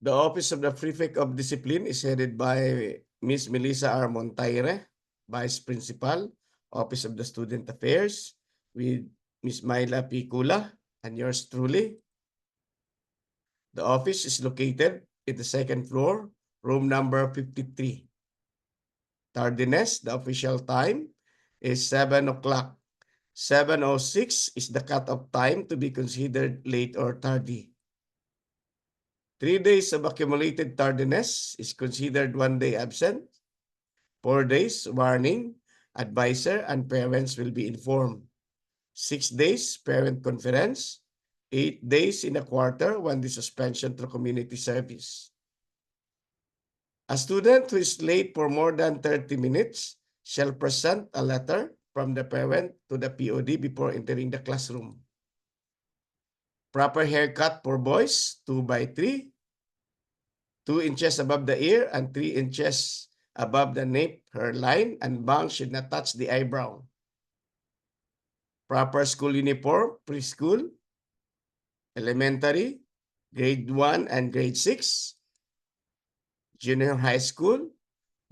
The Office of the Prefect of Discipline is headed by Ms. Melissa R. Montaire, Vice Principal, Office of the Student Affairs, with Ms. Myla P. Kula, and yours truly. The office is located in the second floor, room number 53. Tardiness, the official time is 7 o'clock. 7:06 is the cut-off time to be considered late or tardy. 3 days of accumulated tardiness is considered 1 day absent. 4 days, warning, advisor and parents will be informed. 6 days, parent conference. 8 days in a quarter, 1 day suspension through community service. A student who is late for more than 30 minutes shall present a letter from the parent to the POD before entering the classroom. Proper haircut for boys, 2x3, 2 inches above the ear and 3 inches above the nape hairline, and bangs should not touch the eyebrow. Proper school uniform, preschool, elementary, grade 1 and grade 6, junior high school,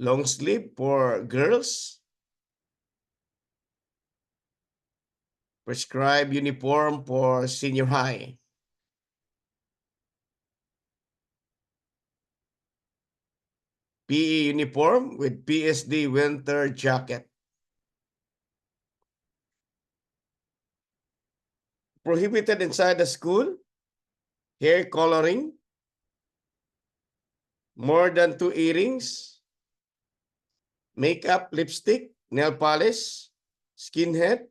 long sleeve for girls, prescribed uniform for senior high. PE uniform with PSD winter jacket. Prohibited inside the school, hair coloring, more than 2 earrings, makeup, lipstick, nail polish, skinhead,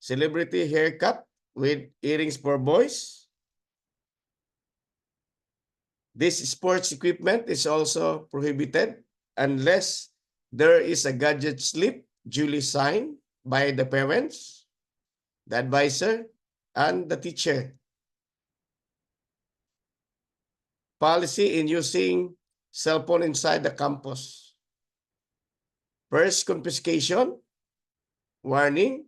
celebrity haircut with earrings for boys. This sports equipment is also prohibited unless there is a gadget slip duly signed by the parents, the advisor, and the teacher. Policy in using cell phone inside the campus. First, confiscation, warning,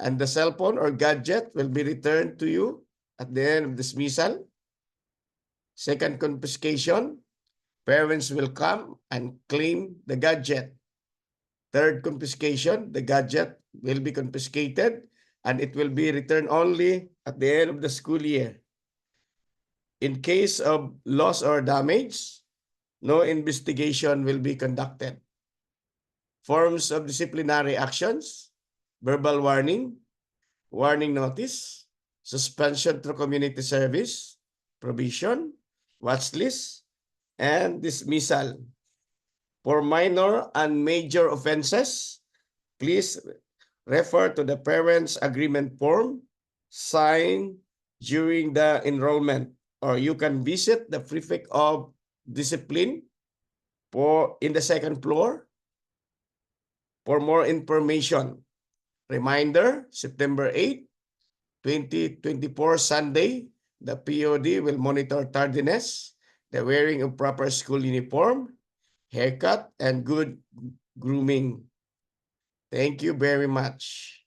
and the cell phone or gadget will be returned to you at the end of dismissal. Second, confiscation, parents will come and claim the gadget. Third, confiscation, the gadget will be confiscated and it will be returned only at the end of the school year. In case of loss or damage, no investigation will be conducted. Forms of disciplinary actions, verbal warning, warning notice, suspension through community service, provision, watch list, and dismissal. For minor and major offenses, please refer to the parents' agreement form signed during the enrollment, or you can visit the prefect of discipline in the second floor for more information. Reminder, September 8, 2024, Sunday, the POD will monitor tardiness, the wearing of proper school uniform, haircut, and good grooming. Thank you very much.